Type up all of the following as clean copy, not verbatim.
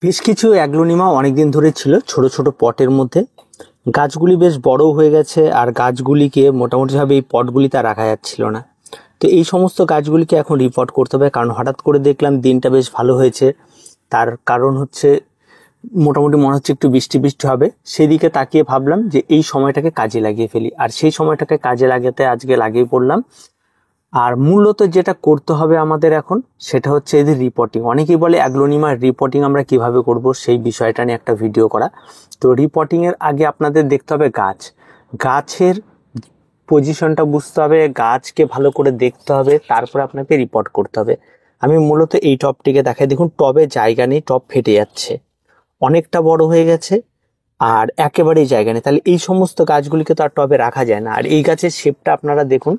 বেশ কিছু অ্যাগ্লোনিমা অনেকদিন ধরে ছিল ছোট ছোট পটের মধ্যে। গাছগুলি বেশ বড় হয়ে গেছে আর গাছগুলিকে মোটামুটিভাবে এই পটগুলিতে আর রাখা যাচ্ছিল না। তো এই সমস্ত গাছগুলিকে এখন রিপোর্ট করতে হবে, কারণ হঠাৎ করে দেখলাম দিনটা বেশ ভালো হয়েছে। তার কারণ হচ্ছে মোটামুটি মনে হচ্ছে একটু বৃষ্টি বৃষ্টি হবে, সেদিকে তাকিয়ে ভাবলাম যে এই সময়টাকে কাজে লাগিয়ে ফেলি, আর সেই সময়টাকে কাজে লাগাতে আজকে লাগিয়ে পড়লাম। আর মূলত যেটা করতে হবে আমাদের এখন সেটা হচ্ছে এদের রিপোর্টিং। অনেকেই বলে অ্যাগ্লোনিমার রিপোর্টিং আমরা কিভাবে করব, সেই বিষয়টা নিয়ে একটা ভিডিও করা। তো রিপোর্টিং এর আগে আপনাদের দেখতে হবে গাছের পজিশনটা বুঝতে হবে, গাছকে ভালো করে দেখতে হবে, তারপরে আপনাকে রিপোর্ট করতে হবে। আমি মূলত এই টবটিকে দেখাই, দেখুন টবে জায়গা নেই, টব ফেটে যাচ্ছে, অনেকটা বড় হয়ে গেছে আর একেবারেই জায়গা নেই। তাহলে এই সমস্ত গাছগুলিকে তো আর টবে রাখা যায় না। আর এই গাছের শেপটা আপনারা দেখুন,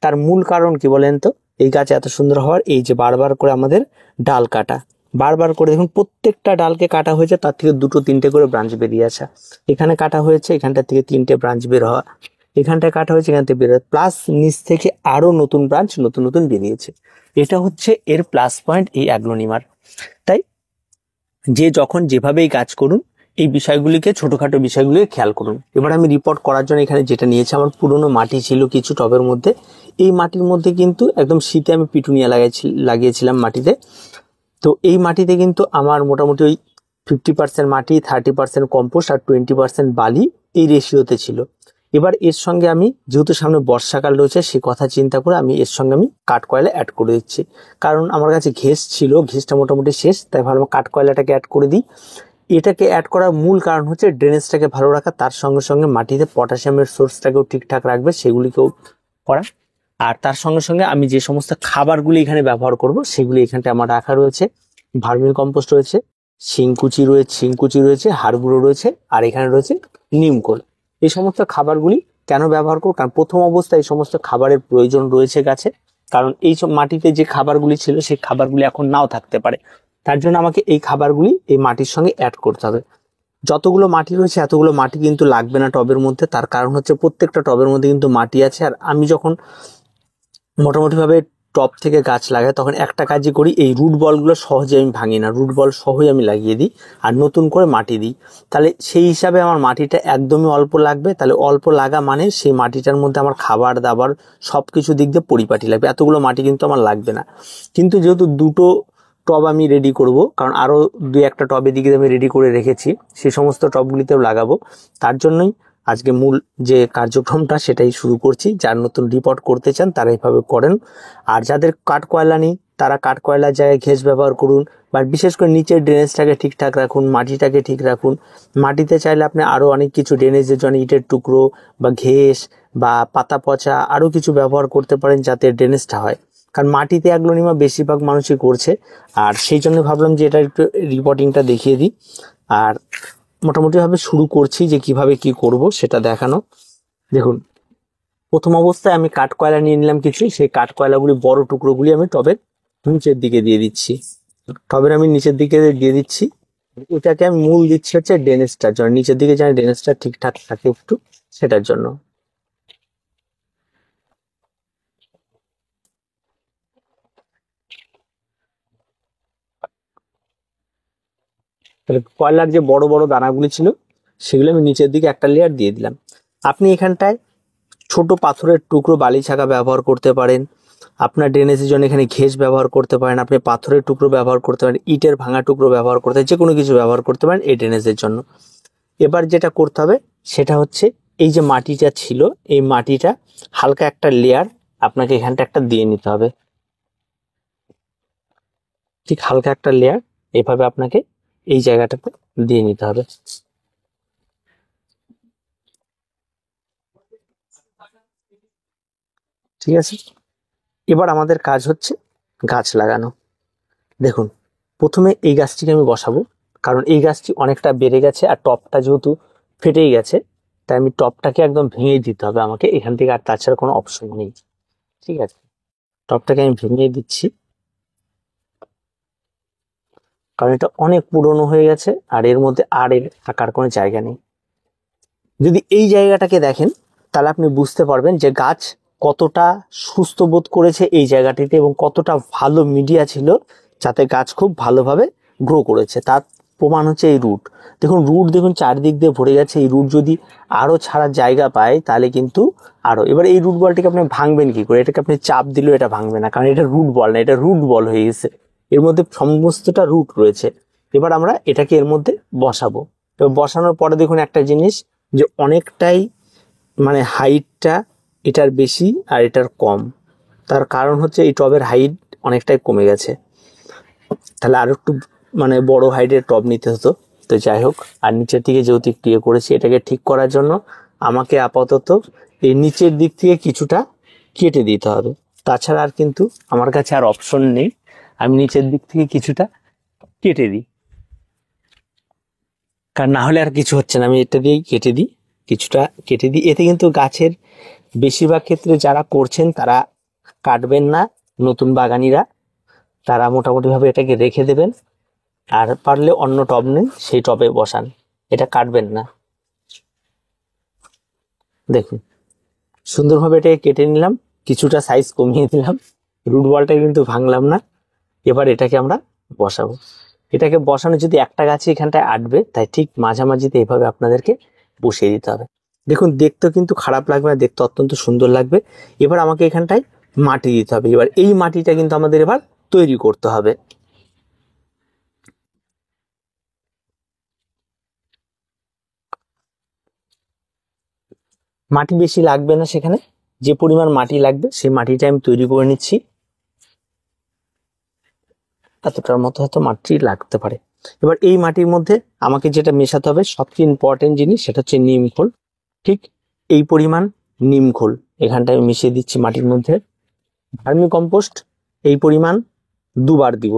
তার মূল কারণ কি বলেন তো? এই গাছ এত সুন্দর হওয়ার এই যে বারবার করে আমাদের ডাল কাটা, বারবার করে দেখুন প্রত্যেকটা ডালকে কাটা হয়েছে, তার থেকে দুটো তিনটে করে ব্রাঞ্চ বেরিয়ে আসা। এখানে কাটা হয়েছে, এখানটা থেকে তিনটে ব্রাঞ্চ বের হওয়া, এখানটায় কাটা হয়েছে, এখান থেকে বের হওয়া, প্লাস নিচ থেকে আরো নতুন ব্রাঞ্চ নতুন নতুন বেরিয়েছে। এটা হচ্ছে এর প্লাস পয়েন্ট এই অ্যাগ্লোনিমার। তাই যে যখন যেভাবেই কাজ করুন এই বিষয়গুলিকে, ছোটখাটো বিষয়গুলিকে খেয়াল করুন। এবার আমি রিপোর্ট করার জন্য এখানে যেটা নিয়েছি, আমার পুরনো মাটি ছিল কিছু টবের মধ্যে। এই মাটির মধ্যে কিন্তু একদম শীতে আমি পিটুনিয়া লাগিয়েছিলাম মাটিতে। তো এই মাটিতে কিন্তু আমার মোটামুটি ওই 50% মাটি, 30% কম্পোস্ট আর 20% বালি, এই রেশিওতে ছিল। এবার এর সঙ্গে আমি যেহেতু সামনে বর্ষাকাল রয়েছে সেই কথা চিন্তা করে আমি এর সঙ্গে আমি কাঠকয়লা অ্যাড করে দিচ্ছি। কারণ আমার কাছে ঘেঁস ছিল, ঘেঁসটা মোটামুটি শেষ, তাই ভাবলাম কাঠকয়লাটাকে অ্যাড করে দিই। এটাকে অ্যাড করার মূল কারণ হচ্ছে ড্রেনেজটাকে ভালো রাখা, তার সঙ্গে সঙ্গে মাটিতে পটাশিয়ামের সোর্সটাকেও ঠিকঠাক রাখবে, সেগুলিকেও করা। আর তার সঙ্গে সঙ্গে আমি যে সমস্ত খাবারগুলি এখানে ব্যবহার করব সেগুলি এখানটা আমার রাখা রয়েছে। ভার্মি কম্পোস্ট রয়েছে, শিংকুচি রয়েছে, হাড় গুঁড়ো রয়েছে, আর এখানে রয়েছে নিমখোল। এই সমস্ত খাবারগুলি কেন ব্যবহার করব? কারণ প্রথম অবস্থায় এই সমস্ত খাবারের প্রয়োজন রয়েছে গাছে, কারণ এই সব মাটিতে যে খাবারগুলি ছিল সেই খাবারগুলি এখন নাও থাকতে পারে। তার জন্য আমাকে এই খাবারগুলি এই মাটির সঙ্গে অ্যাড করতে হবে। যতগুলো মাটি রয়েছে এতগুলো মাটি কিন্তু লাগবে না টবের মধ্যে, তার কারণ হচ্ছে প্রত্যেকটা টবের মধ্যে কিন্তু মাটি আছে। আর আমি যখন মোটামুটি ভাবে টব থেকে গাছ লাগাই তখন একটা কাজই করি, এই রুট বলগুলো সহজে আমি ভাঙি না, রুট বল সহজে আমি লাগিয়ে দিই আর নতুন করে মাটি দিই। তাহলে সেই হিসাবে আমার মাটিটা একদমই অল্প লাগবে। তাহলে অল্প লাগা মানে সেই মাটিটার মধ্যে আমার খাবার দাবার সবকিছু দিক দিয়ে পরিপাটি লাগবে, এতগুলো মাটি কিন্তু আমার লাগবে না। কিন্তু যেহেতু দুটো টব আমি রেডি করব, কারণ আরো দুই একটা টবে দিকে আমি রেডি করে রেখেছি, সেই সমস্ত টবগুলিতেও লাগাবো। তার জন্যই আজকে মূল যে কার্যক্রমটা সেটাই শুরু করছি। যার নতুন রিপোর্ট করতে চান তারা এইভাবে করেন। আর যাদের কাঠকয়লা নেই তারা কাঠকয়লার জায়গায় ঘেঁস ব্যবহার করুন, বা বিশেষ করে নিচের ড্রেনেজটাকে ঠিকঠাক রাখুন, মাটিটাকে ঠিক রাখুন। মাটিতে চাইলে আপনি আরো অনেক কিছু ড্রেনেজের জন্য ইটের টুকরো বা ঘেঁস বা পাতা পচা আরো কিছু ব্যবহার করতে পারেন যাতে ড্রেনেজটা হয়। কারণ মাটিতে অ্যাগ্লোনিমা বেশিরভাগ মানুষই করছে, আর সেই জন্য ভাবলাম যে এটা একটু রিপোর্টিংটা দেখিয়ে দিই। আর মোটামুটি ভাবে শুরু করছি যে কিভাবে কি করব সেটা দেখানো। দেখুন প্রথম অবস্থায় আমি কাঠকয়লা নিয়ে নিলাম কিছু, সেই কাঠকয়লাগুলি বড় টুকরোগুলি আমি টবের নিচের দিকে দিয়ে দিচ্ছি, টবের আমি নিচের দিকে দিয়ে দিচ্ছি। এটাকে আমি মূল দিচ্ছি হচ্ছে ড্রেনেজটার জন্য, নিচের দিকে যেন ড্রেনেজটা ঠিকঠাক থাকে একটু, সেটার জন্য। তাহলে কয়লার যে বড় বড় দানাগুলি ছিল সেগুলো আমি নিচের দিকে একটা লেয়ার দিয়ে দিলাম। আপনি এখানটায় ছোট পাথরের টুকরো বালি ছাকা ব্যবহার করতে পারেন, আপনার ড্রেনেজের জন্য এখানে ঘেঁস ব্যবহার করতে পারেন, আপনি পাথরের টুকরো ব্যবহার করতে পারেন, ইটের ভাঙা টুকরো ব্যবহার করতে পারেন, যে কোনো কিছু ব্যবহার করতে পারেন এই ড্রেনেজের জন্য। এবার যেটা করতে হবে সেটা হচ্ছে এই যে মাটিটা ছিল এই মাটিটা হালকা একটা লেয়ার আপনাকে এখানটা একটা দিয়ে নিতে হবে, ঠিক হালকা একটা লেয়ার এভাবে আপনাকে এই জায়গাটাতে দিয়ে নিতে হবে। ঠিক আছে, এবার আমাদের কাজ হচ্ছে গাছ লাগানো। দেখুন প্রথমে এই গাছটিকে আমি বসাবো, কারণ এই গাছটি অনেকটা বেড়ে গেছে আর টপটা যেহেতু ফেটেই গেছে, তাই আমি টপটাকে একদম ভেঙে দিতে হবে আমাকে, এখান থেকে আর তাছাড়া কোনো অপশন নেই। ঠিক আছে, টপটাকে আমি ভেঙে দিচ্ছি, কারণ এটা অনেক পুরনো হয়ে গেছে আর এর মধ্যে আর এর থাকার কোনো জায়গা নেই। যদি এই জায়গাটাকে দেখেন তাহলে আপনি বুঝতে পারবেন যে গাছ কতটা সুস্থ বোধ করেছে এই জায়গাটিতে এবং কতটা ভালো মিডিয়া ছিল যাতে গাছ খুব ভালোভাবে গ্রো করেছে। তার প্রমাণ হচ্ছে এই রুট। দেখুন রুট, দেখুন চারিদিক দিয়ে ভরে গেছে। এই রুট যদি আরো ছাড়ার জায়গা পায় তাহলে কিন্তু আরো, এবার এই রুট বলটিকে আপনি ভাঙবেন কি করে? এটাকে আপনি চাপ দিলেও এটা ভাঙবে না, কারণ এটা রুট বল না, এটা রুট বল হয়ে গেছে। এর মধ্যে সমস্তটা রুট রয়েছে। এবার আমরা এটাকে এর মধ্যে বসাবো। এবার বসানোর পরে দেখুন একটা জিনিস, যে অনেকটাই মানে হাইটটা এটার বেশি আর এটার কম। তার কারণ হচ্ছে এই টবের হাইট অনেকটাই কমে গেছে, তাহলে আরো একটু মানে বড় হাইটের টব নিতে হতো। তো যাই হোক, আর নিচের দিকে যেহেতু একটু ইয়ে করেছি, এটাকে ঠিক করার জন্য আমাকে আপাতত এই নিচের দিক থেকে কিছুটা কেটে দিতে হবে। তাছাড়া আর কিন্তু আমার কাছে আর অপশন নেই, আমি নিচের দিক থেকে কিছুটা কেটে দিই, কারণ না হলে আর কিছু হচ্ছে না। আমি এটা দিয়েই কেটে দিই, কিছুটা কেটে দিই। এতে কিন্তু গাছের বেশিরভাগ ক্ষেত্রে যারা করছেন তারা কাটবেন না, নতুন বাগানিরা তারা মোটামুটি ভাবে এটাকে রেখে দেবেন, আর পারলে অন্য টব নেন সেই টবে বসান, এটা কাটবেন না। দেখুন সুন্দরভাবে এটাকে কেটে নিলাম, কিছুটা সাইজ কমিয়ে দিলাম, রুট বলটা কিন্তু ভাঙলাম না। এবার এটাকে আমরা বসাবো। এটাকে বসানো যদি একটা গাছে এখানটায় আটবে, তাই ঠিক মাঝামাঝিতে এইভাবে আপনাদেরকে বসিয়ে দিতে হবে। দেখুন দেখতে কিন্তু খারাপ লাগবে না, দেখতে অত্যন্ত সুন্দর লাগবে। এবার আমাকে এখানটায় মাটি দিতে হবে। এবার এই মাটিটা কিন্তু আমাদের এবার তৈরি করতে হবে। মাটি বেশি লাগবে না, সেখানে যে পরিমাণ মাটি লাগবে সেই মাটিটা আমি তৈরি করে নিচ্ছি। এতটার মতো হয়তো মাটি লাগতে পারে। এবার এই মাটির মধ্যে আমাকে যেটা মেশাতে হবে, সবচেয়ে ইম্পর্টেন্ট জিনিস, সেটা হচ্ছে নিম খোল। ঠিক এই পরিমাণ নিম খোল এখানটায় আমি মিশিয়ে দিচ্ছি মাটির মধ্যে। ভার্মি কম্পোস্ট এই পরিমাণ দুবার দিব,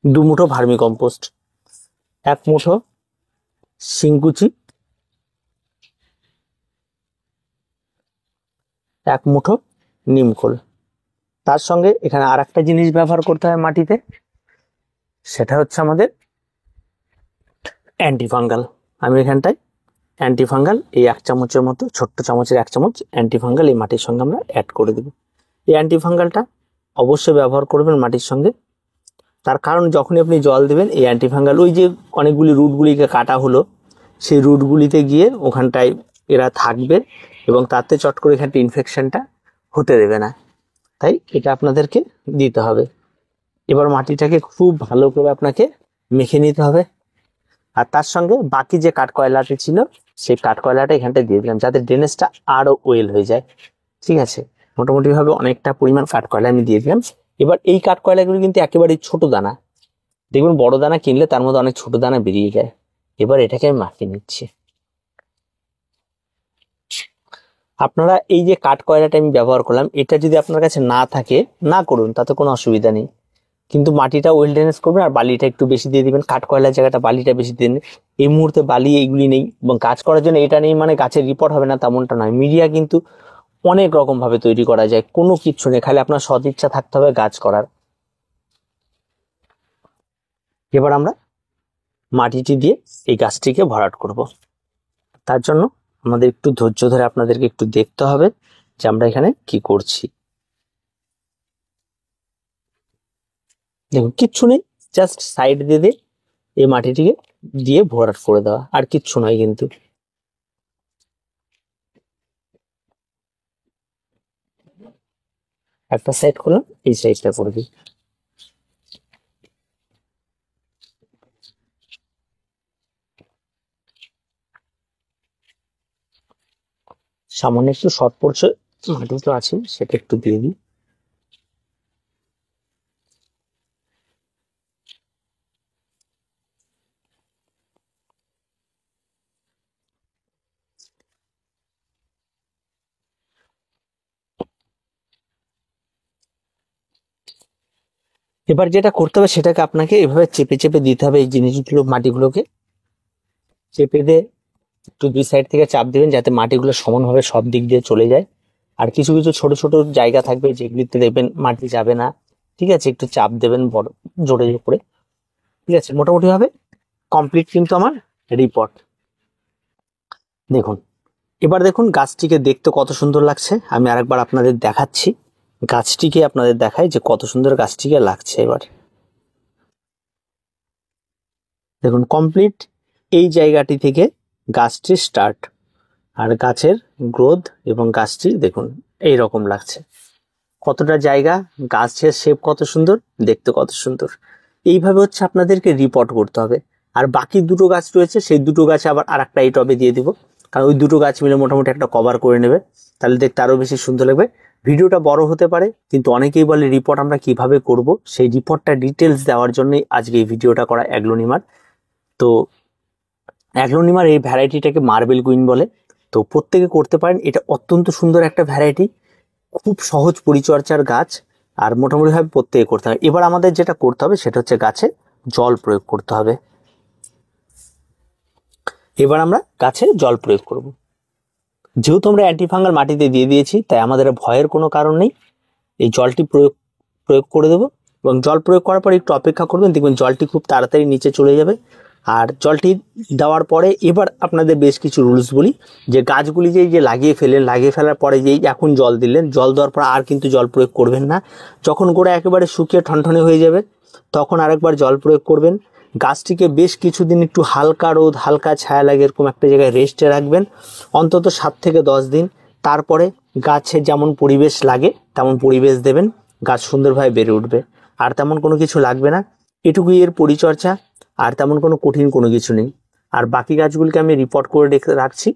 2 মুঠো ভার্মি কম্পোস্ট, 1 মুঠো শিংকুচি, 1 মুঠো নিম খোল। তার সঙ্গে এখানে আর একটা জিনিস ব্যবহার করতে হয় মাটিতে, সেটা হচ্ছে আমাদের অ্যান্টিফাঙ্গাল। আমি এখানটায় অ্যান্টিফাঙ্গাল এই 1 চামচের মতো, ছোট্ট চামচের 1 চামচ অ্যান্টিফাঙ্গাল এই মাটির সঙ্গে আমরা অ্যাড করে দেব। এই অ্যান্টিফাঙ্গালটা অবশ্যই ব্যবহার করবেন মাটির সঙ্গে। তার কারণ যখনই আপনি জল দেবেন, এই অ্যান্টিফাঙ্গাল ওই যে অনেকগুলি রুটগুলিকে কাটা হলো, সেই রুটগুলিতে গিয়ে ওখানটায় এরা থাকবে এবং তাতে চট করে এখানটা ইনফেকশনটা হতে দেবে না, তাই এটা আপনাদেরকে দিতে হবে। এবার মাটিটাকে খুব ভালো করে আপনাকে মেখে নিতে হবে। আর তার সঙ্গে বাকি যে কাঠকয়লাটা ছিল, সেই কাঠকয়লাটা এখানটায় দিয়ে দিলাম, যাতে ড্রেনেজটা আরো ওয়েল হয়ে যায়। ঠিক আছে, মোটামুটি ভাবে অনেকটা পরিমাণ কাঠকয়লা আমি দিয়ে দিলাম। এবার এই কাঠকয়লাগুলো কিন্তু একেবারে ছোট দানা, দেখবেন বড় দানা কিনলে তার মধ্যে অনেক ছোট দানা বেরিয়ে যায়। এবার এটাকে আমি মাখিয়ে নিচ্ছি। আপনারা এই যে কাঠকয়লাটা আমি ব্যবহার করলাম, এটা যদি আপনার কাছে না থাকে না করুন, তাতে কোনো অসুবিধা নেই, কিন্তু মাটিটা ওয়েল ড্রেনেজ করবেন আর বালিটা একটু বেশি দিয়ে দিবেন। কাঠকয়লার জায়গাটা বালিটা বেশি দিয়ে দিন। এই মুহূর্তে বালি এইগুলি নেই এবং কাজ করার জন্য এটা নেই মানে গাছের রিপোর্ট হবে না তেমনটা নয়। মিডিয়া কিন্তু অনেক রকম ভাবে তৈরি করা যায়, কোনো কিচ্ছু নেই, খালি আপনার সদ ইচ্ছা থাকতে হবে গাছ করার। এবার আমরা মাটিটি দিয়ে এই গাছটিকে ভরাট করব। তার জন্য আমাদের একটু ধৈর্য ধরে আপনাদেরকে একটু দেখতে হবে যে আমরা এখানে কি করছি। দেখুন কিচ্ছু নেই, জাস্ট সাইড দিয়ে দিয়ে এই মাটিটিকে দিয়ে ভরাট করে দেওয়া, আর কিচ্ছু নয়। কিন্তু একটা সাইড করলাম, এই সাইডটা করে দিই। সামান্য একটু শর্ট পড়ছে, মাটি তো আছে, সেটা একটু দিয়ে দিই। এবার যেটা করতে হবে, সেটাকে আপনাকে এভাবে চেপে চেপে দিতে হবে। এই জিনিসগুলো মাটিগুলোকে চেপে দিয়ে একটু 2 সাইড থেকে চাপ দিবেন, যাতে মাটিগুলো সমানভাবে সব দিক দিয়ে চলে যায়। আর কিছু কিছু ছোট ছোট জায়গা থাকবে যেগুলিতে দেখবেন মাটি যাবে না, ঠিক আছে, একটু চাপ দেবেন বড় জোরে করে। ঠিক আছে, মোটামুটি ভাবে কমপ্লিট কিন্তু আমার রিপোর্ট। দেখুন এবার দেখুন গাছটিকে দেখতে কত সুন্দর লাগছে। আমি আরেকবার আপনাদের দেখাচ্ছি, গাছটিকে আপনাদের দেখাই যে কত সুন্দর গাছটিকে লাগছে। এবার দেখুন কমপ্লিট এই জায়গাটি থেকে গাছটি স্টার্ট, আর গাছের গ্রোথ এবং গাছটি দেখুন এই রকম লাগছে। কতটা জায়গা, গাছের শেপ কত সুন্দর, দেখতে কত সুন্দর। এইভাবে হচ্ছে আপনাদেরকে রিপোর্ট করতে হবে। আর বাকি দুটো গাছ রয়েছে, সেই দুটো গাছে আবার আর একটা এই টবে দিয়ে দিব, কারণ ওই দুটো গাছ মিলে মোটামুটি একটা কভার করে নেবে, তাহলে দেখতে আরও বেশি সুন্দর লাগবে। ভিডিওটা বড় হতে পারে, কিন্তু অনেকেই বলে রিপোর্ট আমরা কিভাবে করব, সেই রিপোর্টটা ডিটেলস দেওয়ার জন্যই আজকে এই ভিডিওটা করা অ্যাগ্লোনিমার। তো অ্যাগ্লোনিমার এই ভ্যারাইটিটাকে মার্বেল কুইন বলে। তো প্রত্যেকে করতে পারেন, এটা অত্যন্ত সুন্দর একটা ভ্যারাইটি, খুব সহজ পরিচর্যার গাছ, আর মোটামুটিভাবে প্রত্যেকে করতে হবে। এবার আমাদের যেটা করতে হবে সেটা হচ্ছে গাছে জল প্রয়োগ করতে হবে। এবার আমরা গাছে জল প্রয়োগ করব। যেহেতু আমরা অ্যান্টিফাঙ্গাল মাটিতে দিয়ে দিয়েছি, তাই আমাদের ভয়ের কোনো কারণ নেই। এই জলটি প্রয়োগ করে দেবো, এবং জল প্রয়োগ করার পর একটু অপেক্ষা করবেন, দেখবেন জলটি খুব তাড়াতাড়ি নিচে চলে যাবে। আর জলটি দেওয়ার পরে এবার আপনাদের বেশ কিছু রুলস বলি, যে গাছগুলি যে লাগিয়ে ফেলার পরে যেই এখন জল দিলেন, জল দেওয়ার পর আর কিন্তু জল প্রয়োগ করবেন না। যখন গোড়া একেবারে শুকিয়ে ঠনঠনে হয়ে যাবে, তখন আরেকবার জল প্রয়োগ করবেন। গাছটিকে বেশ কিছুদিন একটু হালকা রোদ, হালকা ছায়া লাগে এরকম একটা জায়গায় রেস্টে রাখবেন, অন্তত 7 থেকে 10 দিন। তারপরে গাছের যেমন পরিবেশ লাগে তেমন পরিবেশ দেবেন, গাছ সুন্দরভাবে বেড়ে উঠবে। আর তেমন কোনো কিছু লাগবে না, এটুকুই এর পরিচর্যা, আর তেমন কোনো কঠিন কোনো কিছু নেই। আর বাকি গাছগুলিকে আমি রিপোর্ট করে রাখছি।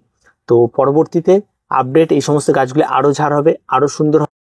তো পরবর্তীতে আপডেট, এই সমস্ত গাছগুলি আরও ঝাড় হবে, আরও সুন্দর হবে।